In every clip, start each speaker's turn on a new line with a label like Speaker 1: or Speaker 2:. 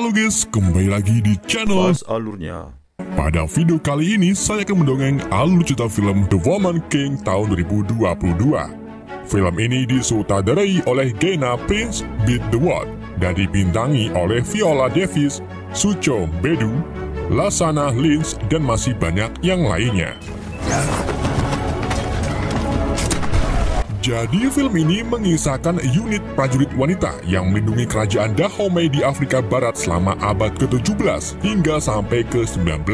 Speaker 1: Halo guys, kembali lagi di channel
Speaker 2: Bahas alurnya.
Speaker 1: Pada video kali ini, saya akan mendongeng alur cerita film The Woman King tahun 2022. Film ini disutradarai oleh Gaina Prince Beat the World dan dibintangi oleh Viola Davis, Sucho Bedu, Lasana Lynch, dan masih banyak yang lainnya. Jadi film ini mengisahkan unit prajurit wanita yang melindungi kerajaan Dahomey di Afrika Barat selama abad ke-17 hingga sampai ke-19.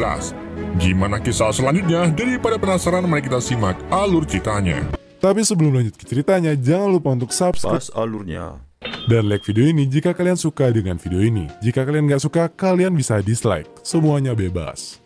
Speaker 1: Gimana kisah selanjutnya? Daripada penasaran, mari kita simak alur ceritanya.
Speaker 3: Tapi sebelum lanjut ke ceritanya, jangan lupa untuk subscribe
Speaker 2: Bahas alurnya.
Speaker 3: dan like video ini jika kalian suka dengan video ini. Jika kalian nggak suka, kalian bisa dislike. Semuanya bebas.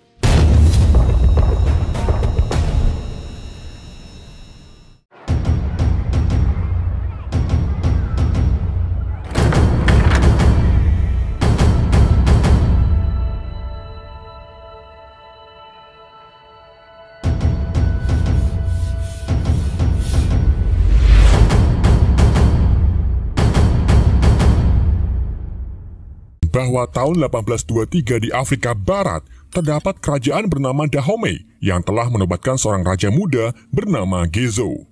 Speaker 1: Bahwa tahun 1823 di Afrika Barat terdapat kerajaan bernama Dahomey yang telah menobatkan seorang raja muda bernama Gezo.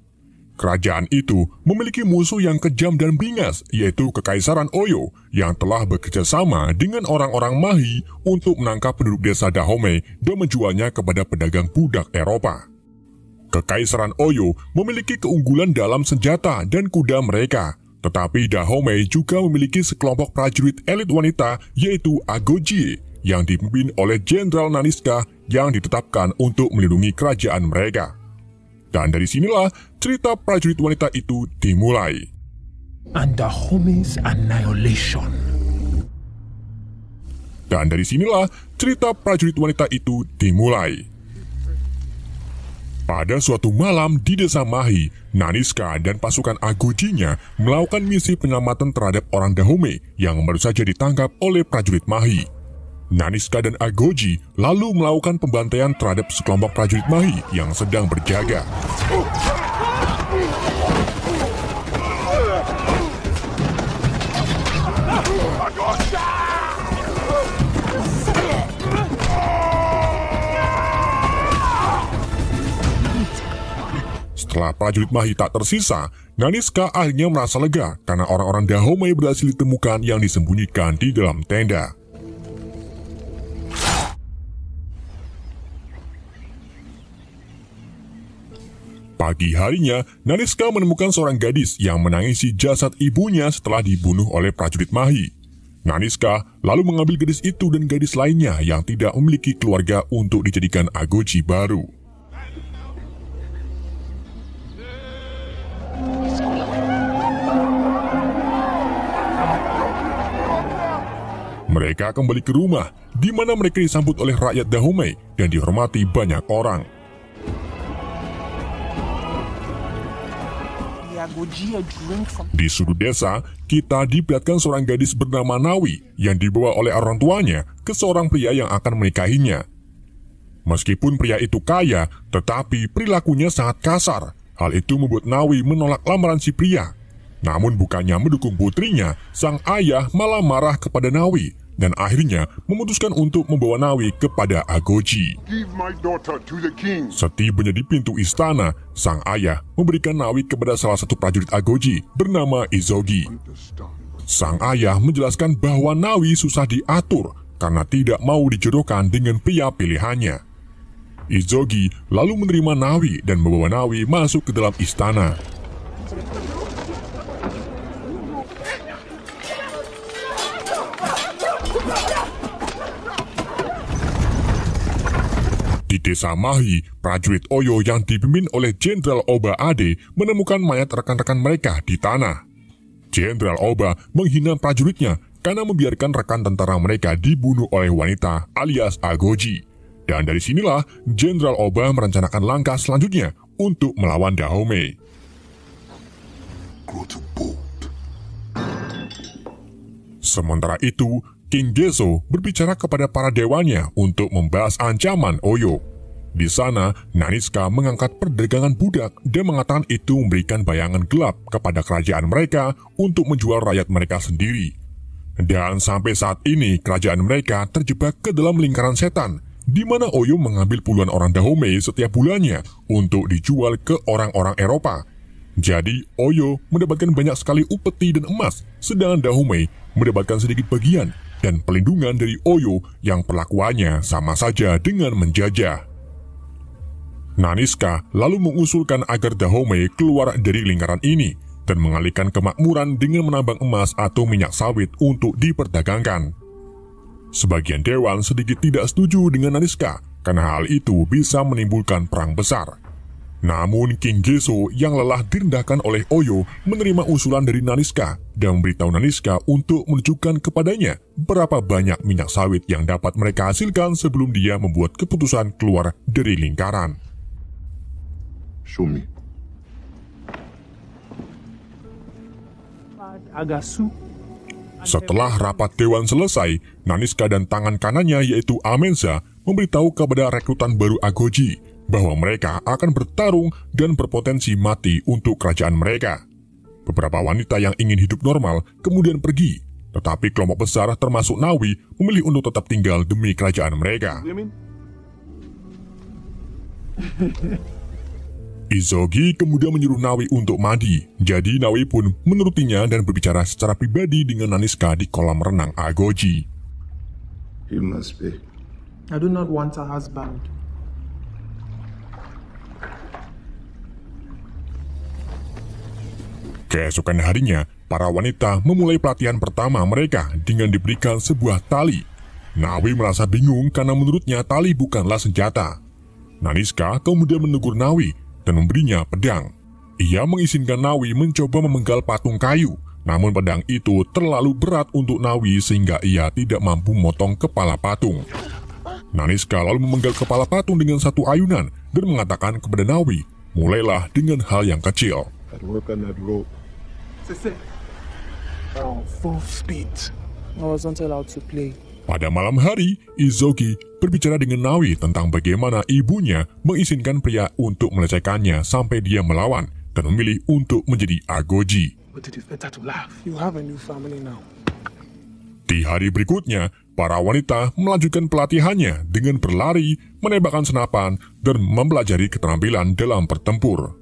Speaker 1: Kerajaan itu memiliki musuh yang kejam dan beringas, yaitu Kekaisaran Oyo yang telah bekerja sama dengan orang-orang Mahi untuk menangkap penduduk desa Dahomey dan menjualnya kepada pedagang budak Eropa. Kekaisaran Oyo memiliki keunggulan dalam senjata dan kuda mereka. Tetapi Dahomey juga memiliki sekelompok prajurit elit wanita yaitu Agojie yang dipimpin oleh Jenderal Naniska yang ditetapkan untuk melindungi kerajaan mereka. Dan dari sinilah cerita prajurit wanita itu dimulai.
Speaker 4: And Dahomey's annihilation.
Speaker 1: Dan dari sinilah cerita prajurit wanita itu dimulai. Pada suatu malam di desa Mahi, Naniska dan pasukan Agojinya melakukan misi penyelamatan terhadap orang Dahomey yang baru saja ditangkap oleh prajurit Mahi. Naniska dan Agoji lalu melakukan pembantaian terhadap sekelompok prajurit Mahi yang sedang berjaga. Setelah prajurit Mahi tak tersisa, Naniska akhirnya merasa lega karena orang-orang Dahomey berhasil ditemukan yang disembunyikan di dalam tenda. Pagi harinya, Naniska menemukan seorang gadis yang menangisi jasad ibunya setelah dibunuh oleh prajurit Mahi. Naniska lalu mengambil gadis itu dan gadis lainnya yang tidak memiliki keluarga untuk dijadikan Agoji baru. Mereka kembali ke rumah, di mana mereka disambut oleh rakyat Dahomey dan dihormati banyak orang. Di sudut desa, kita diperlihatkan seorang gadis bernama Nawi yang dibawa oleh orang tuanya ke seorang pria yang akan menikahinya. Meskipun pria itu kaya, tetapi perilakunya sangat kasar. Hal itu membuat Nawi menolak lamaran si pria. Namun bukannya mendukung putrinya, sang ayah malah marah kepada Nawi dan akhirnya memutuskan untuk membawa Nawi kepada Agoji. Setibanya di pintu istana, sang ayah memberikan Nawi kepada salah satu prajurit Agoji bernama Izogi. Sang ayah menjelaskan bahwa Nawi susah diatur karena tidak mau dijodohkan dengan pria pilihannya. Izogi lalu menerima Nawi dan membawa Nawi masuk ke dalam istana. Di desa Mahi, prajurit Oyo yang dipimpin oleh Jenderal Oba Ade menemukan mayat rekan-rekan mereka di tanah. Jenderal Oba menghina prajuritnya karena membiarkan rekan tentara mereka dibunuh oleh wanita alias Agoji. Dan dari sinilah Jenderal Oba merencanakan langkah selanjutnya untuk melawan Dahomey. Sementara itu, King Gezo berbicara kepada para dewannya untuk membahas ancaman Oyo. Di sana, Naniska mengangkat perdagangan budak dan mengatakan itu memberikan bayangan gelap kepada kerajaan mereka untuk menjual rakyat mereka sendiri. Dan sampai saat ini kerajaan mereka terjebak ke dalam lingkaran setan, di mana Oyo mengambil puluhan orang Dahomey setiap bulannya untuk dijual ke orang-orang Eropa. Jadi Oyo mendapatkan banyak sekali upeti dan emas, sedangkan Dahomey mendapatkan sedikit bagian dan pelindungan dari Oyo yang perlakuannya sama saja dengan menjajah. Naniska lalu mengusulkan agar Dahomey keluar dari lingkaran ini dan mengalihkan kemakmuran dengan menambang emas atau minyak sawit untuk diperdagangkan. Sebagian dewan sedikit tidak setuju dengan Naniska karena hal itu bisa menimbulkan perang besar. Namun King Gezo yang lelah direndahkan oleh Oyo menerima usulan dari Naniska dan memberitahu Naniska untuk menunjukkan kepadanya berapa banyak minyak sawit yang dapat mereka hasilkan sebelum dia membuat keputusan keluar dari lingkaran.
Speaker 2: Show me.
Speaker 1: Setelah rapat dewan selesai, Naniska dan tangan kanannya yaitu Amenza memberitahu kepada rekrutan baru Agoji bahwa mereka akan bertarung dan berpotensi mati untuk kerajaan mereka. Beberapa wanita yang ingin hidup normal kemudian pergi, tetapi kelompok besar termasuk Nawi memilih untuk tetap tinggal demi kerajaan mereka. Izogi kemudian menyuruh Nawi untuk mandi, jadi Nawi pun menurutinya dan berbicara secara pribadi dengan Naniska di kolam renang Agoji.
Speaker 2: He must be.
Speaker 5: I do not want a husband.
Speaker 1: Keesokan harinya, para wanita memulai pelatihan pertama mereka dengan diberikan sebuah tali. Nawi merasa bingung karena menurutnya tali bukanlah senjata. Naniska kemudian menegur Nawi dan memberinya pedang. Ia mengizinkan Nawi mencoba memenggal patung kayu, namun pedang itu terlalu berat untuk Nawi sehingga ia tidak mampu memotong kepala patung. Naniska lalu memenggal kepala patung dengan satu ayunan dan mengatakan kepada Nawi, mulailah dengan hal yang kecil.
Speaker 2: I'd work on that rope.
Speaker 5: Full speed. I wasn't allowed to play.
Speaker 1: Pada malam hari, Izogi berbicara dengan Nawi tentang bagaimana ibunya mengizinkan pria untuk melecehkannya sampai dia melawan dan memilih untuk menjadi Agoji.
Speaker 5: But it is better to laugh. You have a new family now.
Speaker 1: Di hari berikutnya, para wanita melanjutkan pelatihannya dengan berlari, menembakkan senapan, dan mempelajari keterampilan dalam bertempur.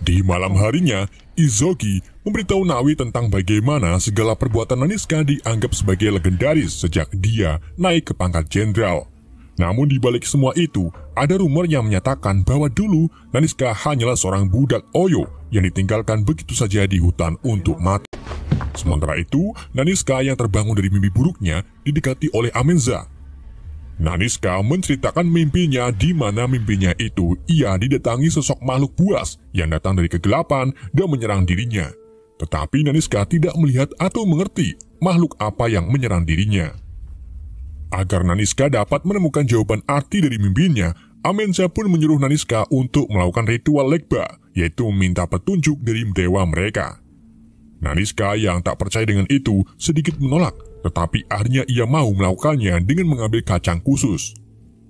Speaker 1: Di malam harinya, Izogi memberitahu Nawi tentang bagaimana segala perbuatan Naniska dianggap sebagai legendaris sejak dia naik ke pangkat jenderal. Namun di balik semua itu, ada rumor yang menyatakan bahwa dulu Naniska hanyalah seorang budak Oyo yang ditinggalkan begitu saja di hutan untuk mati. Sementara itu, Naniska yang terbangun dari mimpi buruknya didekati oleh Amenza. Naniska menceritakan mimpinya di mana mimpinya itu ia didatangi sosok makhluk buas yang datang dari kegelapan dan menyerang dirinya. Tetapi Naniska tidak melihat atau mengerti makhluk apa yang menyerang dirinya. Agar Naniska dapat menemukan jawaban arti dari mimpinya, Amenza pun menyuruh Naniska untuk melakukan ritual Legba, yaitu meminta petunjuk dari dewa mereka. Naniska yang tak percaya dengan itu sedikit menolak, tetapi akhirnya ia mau melakukannya dengan mengambil kacang khusus.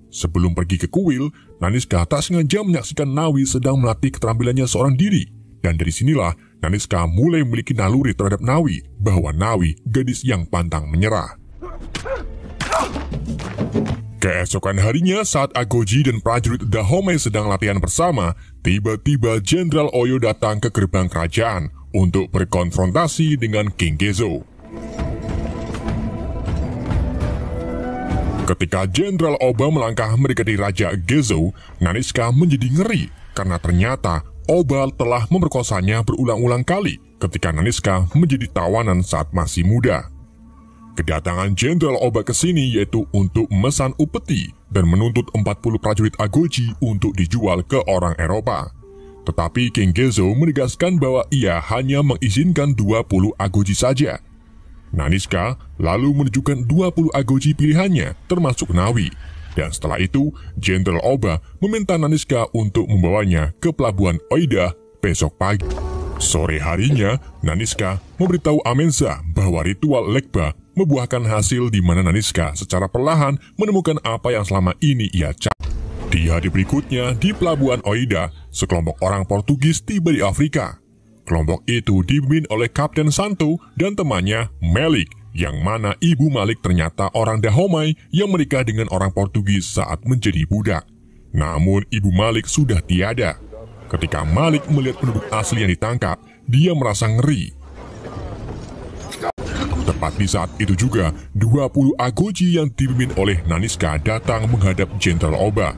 Speaker 1: Sebelum pergi ke kuil, Naniska tak sengaja menyaksikan Nawi sedang melatih keterampilannya seorang diri. Dan dari sinilah, Naniska mulai memiliki naluri terhadap Nawi, bahwa Nawi gadis yang pantang menyerah. Keesokan harinya saat Agoji dan prajurit Dahomey sedang latihan bersama, tiba-tiba Jenderal Oyo datang ke gerbang kerajaan untuk berkonfrontasi dengan King Gezo. Ketika Jenderal Oba melangkah mendekati Raja Gezo, Naniska menjadi ngeri karena ternyata Oba telah memerkosanya berulang-ulang kali ketika Naniska menjadi tawanan saat masih muda. Kedatangan Jenderal Oba ke sini yaitu untuk memesan upeti dan menuntut 40 prajurit Agoji untuk dijual ke orang Eropa. Tetapi King Gezo menegaskan bahwa ia hanya mengizinkan 20 Agoji saja. Naniska lalu menunjukkan 20 Agoji pilihannya termasuk Nawi. Dan setelah itu, Jenderal Oba meminta Naniska untuk membawanya ke pelabuhan Oida besok pagi. Sore harinya, Naniska memberitahu Amenza bahwa ritual Legba membuahkan hasil di mana Naniska secara perlahan menemukan apa yang selama ini ia cari. Di hari berikutnya, di Pelabuhan Oida, sekelompok orang Portugis tiba di Afrika. Kelompok itu dipimpin oleh Kapten Santo dan temannya Malik, yang mana ibu Malik ternyata orang Dahomey yang menikah dengan orang Portugis saat menjadi budak. Namun ibu Malik sudah tiada. Ketika Malik melihat penduduk asli yang ditangkap, dia merasa ngeri. Tepat di saat itu juga, 20 Agoji yang dipimpin oleh Naniska datang menghadap Jenderal Oba.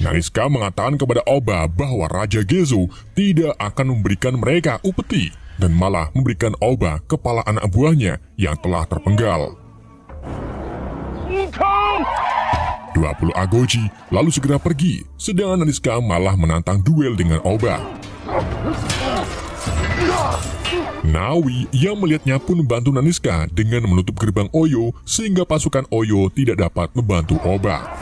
Speaker 1: Naniska mengatakan kepada Oba bahwa Raja Gezo tidak akan memberikan mereka upeti dan malah memberikan Oba kepala anak buahnya yang telah terpenggal. 20 Agoji lalu segera pergi, sedangkan Naniska malah menantang duel dengan Oba. Nawi yang melihatnya pun membantu Naniska dengan menutup gerbang Oyo sehingga pasukan Oyo tidak dapat membantu Oba.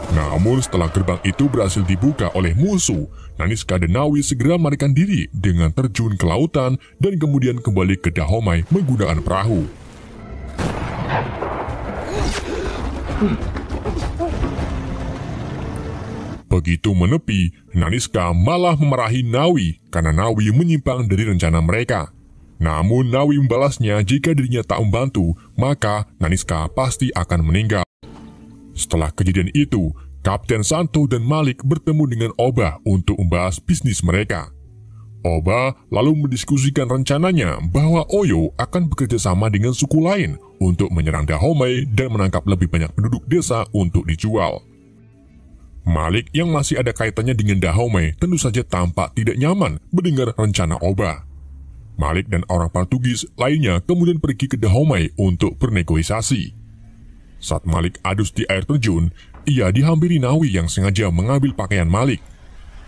Speaker 1: Namun setelah gerbang itu berhasil dibuka oleh musuh, Naniska dan Nawi segera melarikan diri dengan terjun ke lautan dan kemudian kembali ke Dahomey menggunakan perahu. Begitu menepi, Naniska malah memarahi Nawi karena Nawi menyimpang dari rencana mereka. Namun Nawi membalasnya jika dirinya tak membantu, maka Naniska pasti akan meninggal. Setelah kejadian itu, Kapten Santo dan Malik bertemu dengan Oba untuk membahas bisnis mereka. Oba lalu mendiskusikan rencananya bahwa Oyo akan bekerja sama dengan suku lain untuk menyerang Dahomey dan menangkap lebih banyak penduduk desa untuk dijual. Malik yang masih ada kaitannya dengan Dahomey tentu saja tampak tidak nyaman mendengar rencana Oba. Malik dan orang Portugis lainnya kemudian pergi ke Dahomey untuk bernegosiasi. Saat Malik adus di air terjun, ia dihampiri Nawi yang sengaja mengambil pakaian Malik.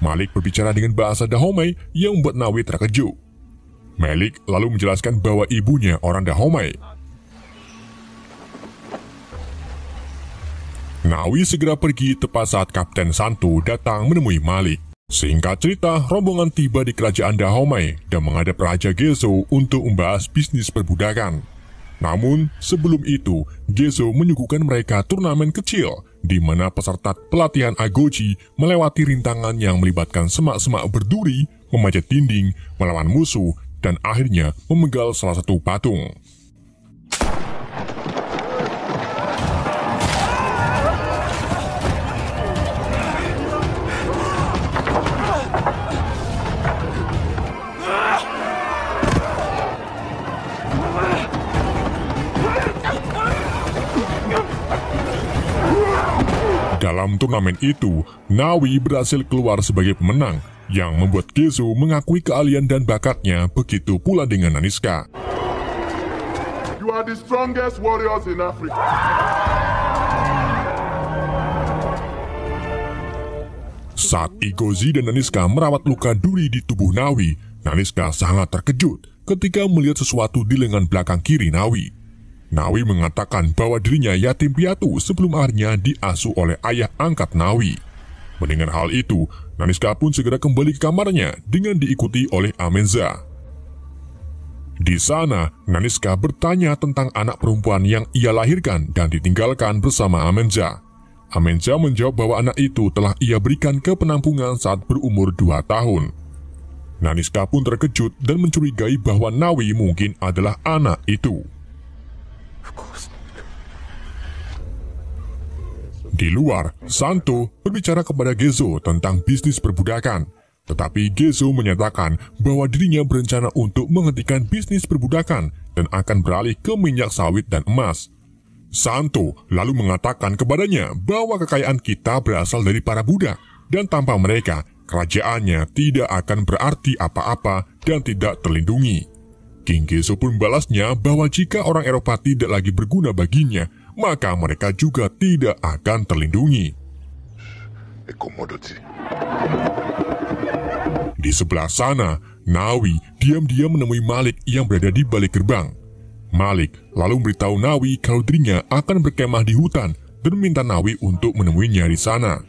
Speaker 1: Malik berbicara dengan bahasa Dahomey yang membuat Nawi terkejut. Malik lalu menjelaskan bahwa ibunya orang Dahomey. Nawi segera pergi tepat saat Kapten Santo datang menemui Malik. Singkat cerita, rombongan tiba di kerajaan Dahomey dan menghadap Raja Gezo untuk membahas bisnis perbudakan. Namun, sebelum itu, Gezo menyuguhkan mereka turnamen kecil, di mana peserta pelatihan Agoji melewati rintangan yang melibatkan semak-semak berduri, memanjat dinding, melawan musuh, dan akhirnya memenggal salah satu patung. Dalam turnamen itu, Nawi berhasil keluar sebagai pemenang, yang membuat Gezo mengakui keahlian dan bakatnya, begitu pula dengan Naniska.
Speaker 2: You are the strongest warriors in Africa.
Speaker 1: Saat Igozi dan Naniska merawat luka duri di tubuh Nawi, Naniska sangat terkejut ketika melihat sesuatu di lengan belakang kiri Nawi. Nawi mengatakan bahwa dirinya yatim piatu sebelum akhirnya diasuh oleh ayah angkat Nawi. Mendengar hal itu, Naniska pun segera kembali ke kamarnya dengan diikuti oleh Amenza. Di sana, Naniska bertanya tentang anak perempuan yang ia lahirkan dan ditinggalkan bersama Amenza. Amenza menjawab bahwa anak itu telah ia berikan ke penampungan saat berumur 2 tahun. Naniska pun terkejut dan mencurigai bahwa Nawi mungkin adalah anak itu. Di luar, Santo berbicara kepada Gezo tentang bisnis perbudakan. Tetapi Gezo menyatakan bahwa dirinya berencana untuk menghentikan bisnis perbudakan dan akan beralih ke minyak sawit dan emas. Santo lalu mengatakan kepadanya bahwa kekayaan kita berasal dari para budak, dan tanpa mereka, kerajaannya tidak akan berarti apa-apa dan tidak terlindungi. King Gezo pun membalasnya bahwa jika orang Eropa tidak lagi berguna baginya, maka mereka juga tidak akan terlindungi. Di sebelah sana, Nawi diam-diam menemui Malik yang berada di balik gerbang. Malik lalu memberitahu Nawi kalau dirinya akan berkemah di hutan dan meminta Nawi untuk menemuinya di sana.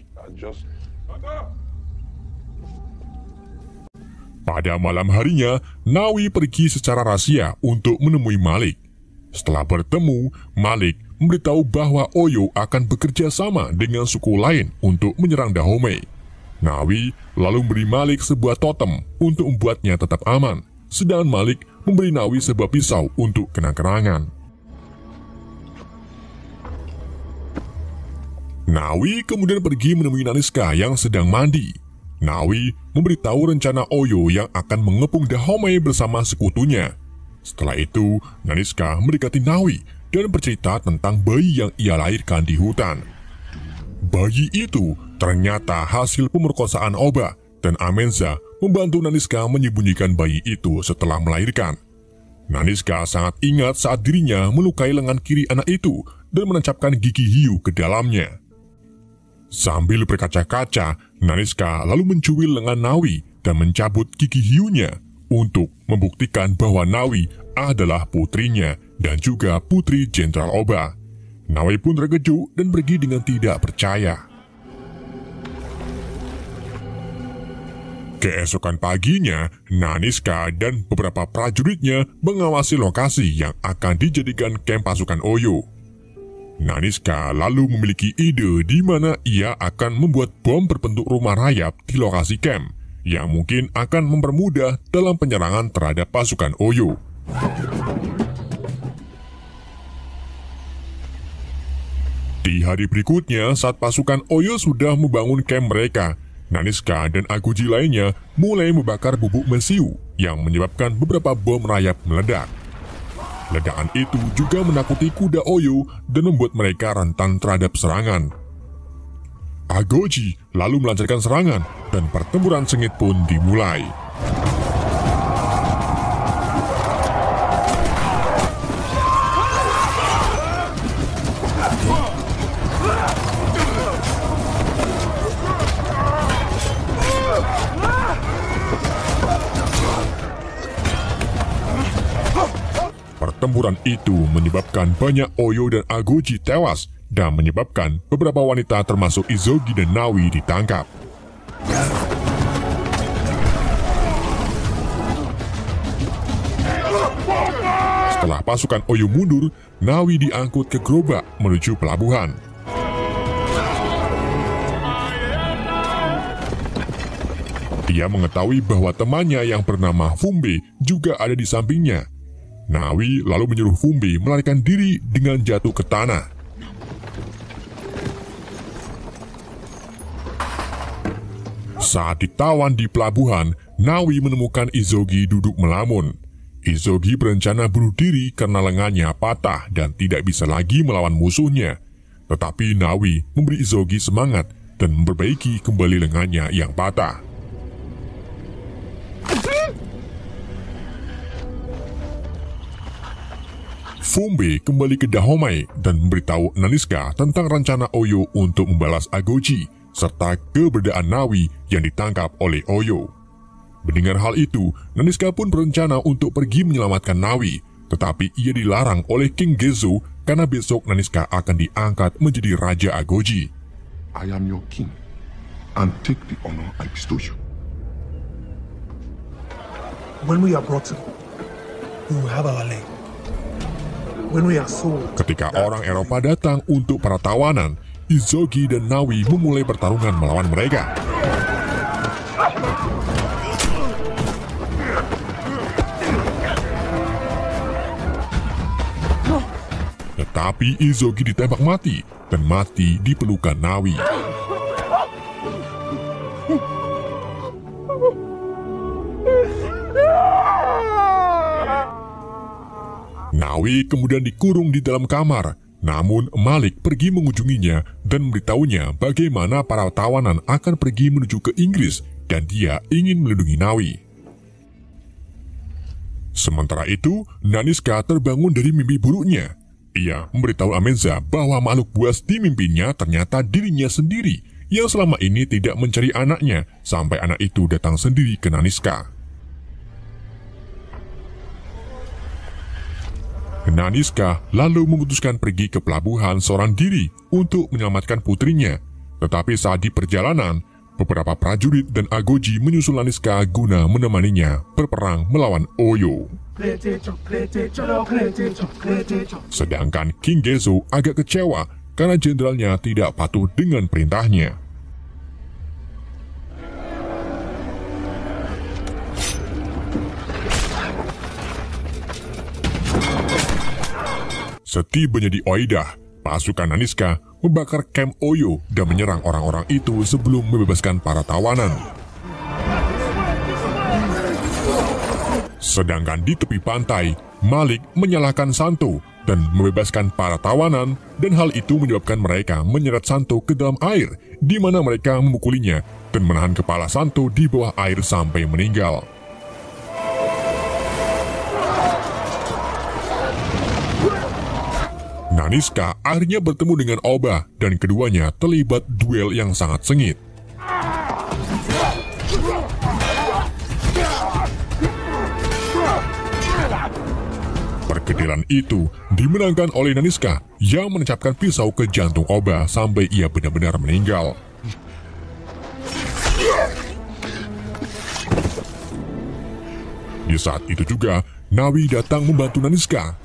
Speaker 1: Pada malam harinya, Nawi pergi secara rahasia untuk menemui Malik. Setelah bertemu, Malik memberitahu bahwa Oyo akan bekerja sama dengan suku lain untuk menyerang Dahomey. Nawi lalu memberi Malik sebuah totem untuk membuatnya tetap aman, sedangkan Malik memberi Nawi sebuah pisau untuk kenang-kenangan. Nawi kemudian pergi menemui Naniska yang sedang mandi. Nawi memberitahu rencana Oyo yang akan mengepung Dahomey bersama sekutunya. Setelah itu, Naniska mendekati Nawi dan bercerita tentang bayi yang ia lahirkan di hutan. Bayi itu ternyata hasil pemerkosaan Oba, dan Amenza membantu Naniska menyembunyikan bayi itu setelah melahirkan. Naniska sangat ingat saat dirinya melukai lengan kiri anak itu dan menancapkan gigi hiu ke dalamnya. Sambil berkaca-kaca, Naniska lalu mencuil lengan Nawi dan mencabut gigi hiunya untuk membuktikan bahwa Nawi adalah putrinya dan juga putri Jenderal Oba. Nawi pun terkejut dan pergi dengan tidak percaya. Keesokan paginya, Naniska dan beberapa prajuritnya mengawasi lokasi yang akan dijadikan kamp pasukan Oyo. Naniska lalu memiliki ide di mana ia akan membuat bom berbentuk rumah rayap di lokasi kamp, yang mungkin akan mempermudah dalam penyerangan terhadap pasukan Oyo. Di hari berikutnya, saat pasukan Oyo sudah membangun kamp mereka, Naniska dan Agoji lainnya mulai membakar bubuk mesiu yang menyebabkan beberapa bom rayap meledak. Ledakan itu juga menakuti kuda Oyo dan membuat mereka rentan terhadap serangan. Agoji lalu melancarkan serangan dan pertempuran sengit pun dimulai. Pertempuran itu menyebabkan banyak Oyo dan Agoji tewas dan menyebabkan beberapa wanita termasuk Izogi dan Nawi ditangkap. Setelah pasukan Oyo mundur, Nawi diangkut ke gerobak menuju pelabuhan. Dia mengetahui bahwa temannya yang bernama Fumbe juga ada di sampingnya. Nawi lalu menyuruh Fumbe melarikan diri dengan jatuh ke tanah. Saat ditawan di pelabuhan, Nawi menemukan Izogi duduk melamun. Izogi berencana bunuh diri karena lengannya patah dan tidak bisa lagi melawan musuhnya. Tetapi Nawi memberi Izogi semangat dan memperbaiki kembali lengannya yang patah. Fumbe kembali ke Dahomey dan memberitahu Naniska tentang rencana Oyo untuk membalas Agoji, serta keberadaan Nawi yang ditangkap oleh Oyo. Mendengar hal itu, Naniska pun berencana untuk pergi menyelamatkan Nawi, tetapi ia dilarang oleh King Gezo karena besok Naniska akan diangkat menjadi Raja Agoji.
Speaker 2: I am your king, and take the honor I bestow you.
Speaker 4: When we are brought in, we will have our land. When we are sold,
Speaker 1: Ketika orang Eropa datang untuk para tawanan, Izogi dan Nawi memulai pertarungan melawan mereka. Tetapi Izogi ditembak mati dan mati di pelukan Nawi. Nawi kemudian dikurung di dalam kamar, namun Malik pergi mengunjunginya dan memberitahunya bagaimana para tawanan akan pergi menuju ke Inggris dan dia ingin melindungi Nawi. Sementara itu, Naniska terbangun dari mimpi buruknya. Ia memberitahu Amenza bahwa makhluk buas di mimpinya ternyata dirinya sendiri yang selama ini tidak mencari anaknya sampai anak itu datang sendiri ke Naniska. Naniska lalu memutuskan pergi ke pelabuhan seorang diri untuk menyelamatkan putrinya. Tetapi saat di perjalanan, Beberapa prajurit dan Agoji menyusul Naniska guna menemaninya berperang melawan Oyo. Sedangkan King Gezo agak kecewa karena jenderalnya tidak patuh dengan perintahnya. Setibanya di Oidah, pasukan Naniska membakar kamp Oyo dan menyerang orang-orang itu sebelum membebaskan para tawanan. Sedangkan di tepi pantai, Malik menyalahkan Santo dan membebaskan para tawanan, dan hal itu menyebabkan mereka menyeret Santo ke dalam air, di mana mereka memukulinya dan menahan kepala Santo di bawah air sampai meninggal. Naniska akhirnya bertemu dengan Oba dan keduanya terlibat duel yang sangat sengit. Perketilan itu dimenangkan oleh Naniska yang menancapkan pisau ke jantung Oba sampai ia benar-benar meninggal. Di saat itu juga, Nawi datang membantu Naniska.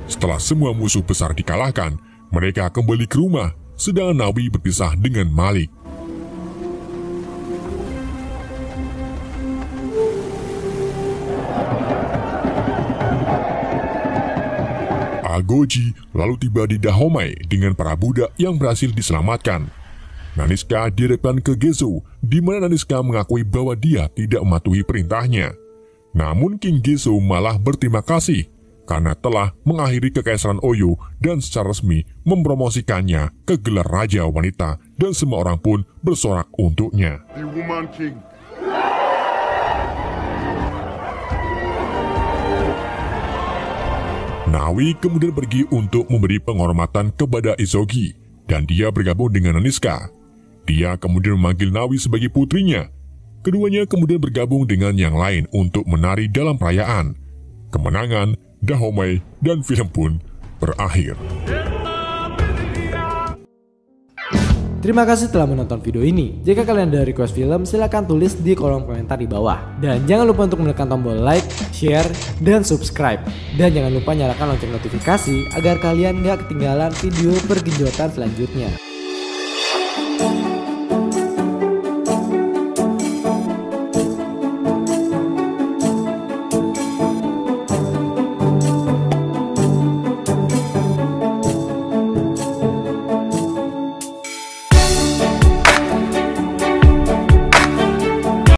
Speaker 1: Setelah semua musuh besar dikalahkan, mereka kembali ke rumah, sedangkan Nawi berpisah dengan Malik. Agoji lalu tiba di Dahomey dengan para budak yang berhasil diselamatkan. Naniska dihadapkan ke Gezo, di mana Naniska mengakui bahwa dia tidak mematuhi perintahnya. Namun King Gezo malah berterima kasih karena telah mengakhiri kekaisaran Oyo dan secara resmi mempromosikannya ke gelar Raja Wanita, dan semua orang pun bersorak untuknya.
Speaker 2: The Woman King.
Speaker 1: Nawi kemudian pergi untuk memberi penghormatan kepada Izogi, dan dia bergabung dengan Naniska. Dia kemudian memanggil Nawi sebagai putrinya. Keduanya kemudian bergabung dengan yang lain untuk menari dalam perayaan. Kemenangan, Dahomey, dan film pun berakhir.
Speaker 6: Terima kasih telah menonton video ini. Jika kalian ada request film, silahkan tulis di kolom komentar di bawah. Dan jangan lupa untuk menekan tombol like, share, dan subscribe. Dan jangan lupa nyalakan lonceng notifikasi agar kalian gak ketinggalan video pergenjotan selanjutnya.